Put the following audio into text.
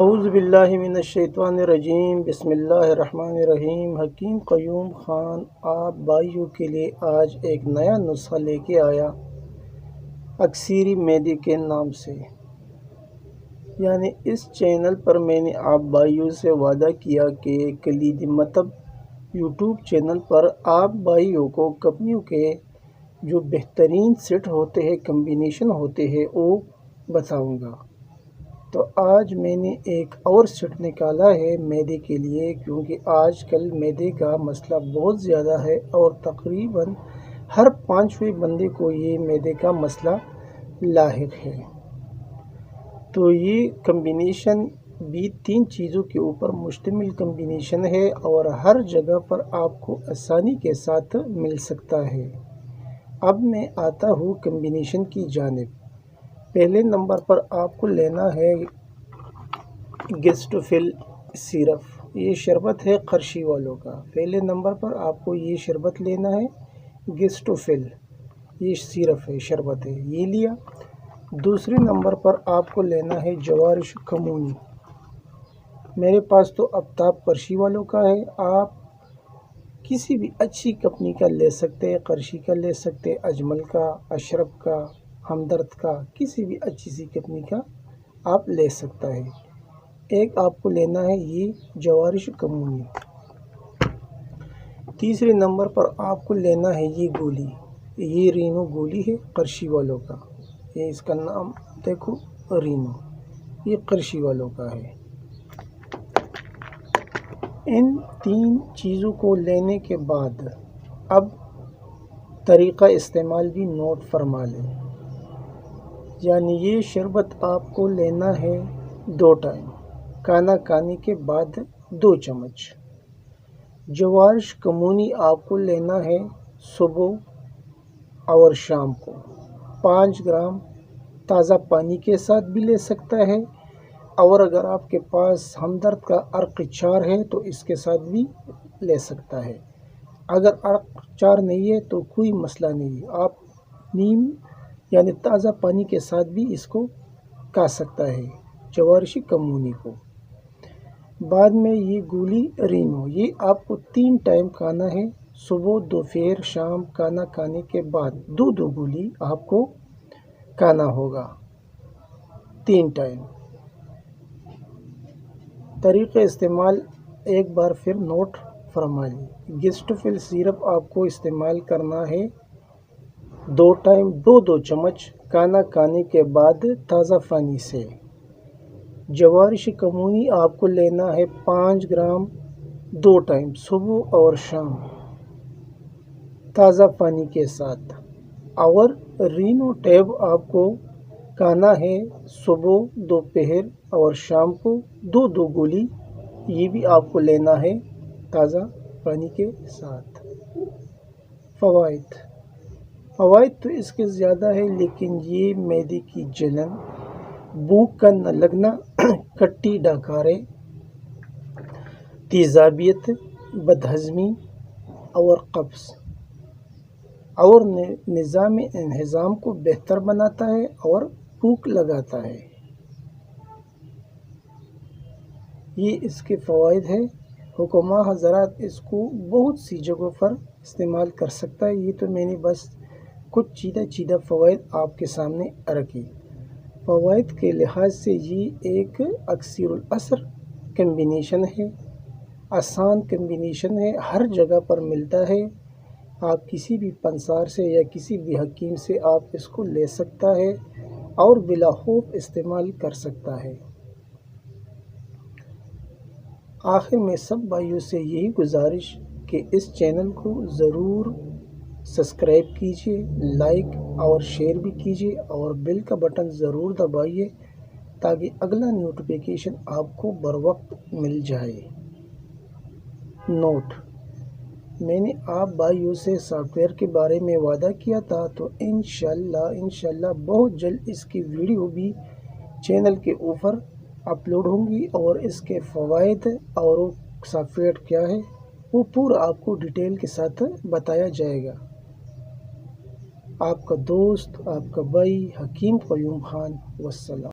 اعوذ باللہ من الشیطان الرجیم، بسم اللہ الرحمن الرحیم۔ حکیم قیوم خان آپ بھائیوں کے لیے آج ایک نیا نسخہ لے کے آیا، اکثیری معدے کے نام سے۔ یعنی اس چینل پر میں نے آپ بھائیوں سے وعدہ کیا کہ کلیدی مطب یوٹیوب چینل پر آپ بھائیوں کو کمپنیوں کے جو بہترین سیٹ ہوتے ہیں، کمبینیشن ہوتے ہیں، وہ بتاؤں گا۔ تو آج میں نے ایک اور سیٹ نکالا ہے معدے کے لیے، کیونکہ آج کل معدے کا مسئلہ بہت زیادہ ہے اور تقریباً ہر پانچویں بندے کو یہ معدے کا مسئلہ لاحق ہے۔ تو یہ کمبینیشن بھی 3 چیزوں کے اوپر مشتمل کمبینیشن ہے اور ہر جگہ پر آپ کو آسانی کے ساتھ مل سکتا ہے۔ اب میں آتا ہوں کمبینیشن کی جانب۔ پہلے نمبر پر آپ کو لینا ہے گیسٹوفل سیرپ۔ یہ شربت ہے قرشی والوں کا۔ پہلے نمبر پر آپ کو یہ شربت لینا ہے گیسٹوفل، یہ سیرپ ہے، شربت ہے، یہ لیا۔ دوسرے نمبر پر آپ کو لینا ہے جوارش کمونی۔ میرے پاس تو آفتاب قرشی والوں کا ہے، آپ کسی بھی اچھی کمپنی کا لے سکتے ہیں، قرشی کا لے سکتے، اجمل کا، اشرف کا، ہمدرد کا، کسی بھی اچھی سی کمپنی کا آپ لے سکتا ہے۔ ایک آپ کو لینا ہے یہ جوارش کمونی۔ تیسرے نمبر پر آپ کو لینا ہے یہ گولی، یہ رینو گولی ہے قرشی والوں کا، یہ اس کا نام دیکھو رینو، یہ قرشی والوں کا ہے۔ ان 3 چیزوں کو لینے کے بعد اب طریقہ استعمال بھی نوٹ فرما لیں۔ یعنی یہ شربت آپ کو لینا ہے 2 ٹائم، کھانا کھانے کے بعد 2 چمچ۔ جوارش کمونی آپ کو لینا ہے صبح اور شام کو، 5 گرام تازہ پانی کے ساتھ بھی لے سکتا ہے، اور اگر آپ کے پاس ہمدرد کا عرق چار ہے تو اس کے ساتھ بھی لے سکتا ہے۔ اگر عرق چار نہیں ہے تو کوئی مسئلہ نہیں، آپ نیم یعنی تازہ پانی کے ساتھ بھی اس کو کھا سکتا ہے، جوارشی کمونی کو۔ بعد میں یہ گولی رینو، یہ آپ کو 3 ٹائم کھانا ہے، صبح، دوپہر، شام، کھانا کھانے کے بعد 2 گولی آپ کو کھانا ہوگا 3 ٹائم۔ طریقہ استعمال ایک بار پھر نوٹ فرما لیں۔ گیسٹوفل سیرپ آپ کو استعمال کرنا ہے 2 ٹائم، 2 چمچ کھانا کھانے کے بعد تازہ پانی سے۔ جوارش کمونی آپ کو لینا ہے 5 گرام 2 ٹائم، صبح اور شام، تازہ پانی کے ساتھ۔ اور رینو ٹیب آپ کو کھانا ہے صبح، دوپہر اور شام کو 2 گولی، یہ بھی آپ کو لینا ہے تازہ پانی کے ساتھ۔ فوائد تو اس کے زیادہ ہے، لیکن یہ معدے کی جلن، بھوک کا نہ لگنا، کھٹی ڈکاریں، تیزابیت، بدہضمی اور قبض اور نظام انہضام کو بہتر بناتا ہے اور بھوک لگاتا ہے۔ یہ اس کے فوائد ہیں۔ حکماء حضرات اس کو بہت سی جگہوں پر استعمال کر سکتا ہے، یہ تو میں نے بس کچھ چیدہ فوائد آپ کے سامنے رکھی۔ فوائد کے لحاظ سے یہ ایک اکثر الاثر کمبینیشن ہے، آسان کمبینیشن ہے، ہر جگہ پر ملتا ہے۔ آپ کسی بھی پنسار سے یا کسی بھی حکیم سے آپ اس کو لے سکتا ہے اور بلا خوف استعمال کر سکتا ہے۔ آخر میں سب بھائیوں سے یہی گزارش کہ اس چینل کو ضرور سبسکرائب کیجیے، لائک اور شیئر بھی کیجیے اور بیل کا بٹن ضرور دبائیے تاکہ اگلا نوٹیفیکیشن آپ کو بر وقت مل جائے۔ نوٹ: میں نے آپ بھائیوں سے سافٹ ویئر کے بارے میں وعدہ کیا تھا، تو انشاءاللہ بہت جلد اس کی ویڈیو بھی چینل کے اوپر اپلوڈ ہوں گی، اور اس کے فوائد اور سافٹ ویئر کیا ہے وہ پورا آپ کو ڈیٹیل کے ساتھ بتایا جائے گا۔ آپ کا دوست، آپ کا بھائی حکیم قیوم خان، والسلام۔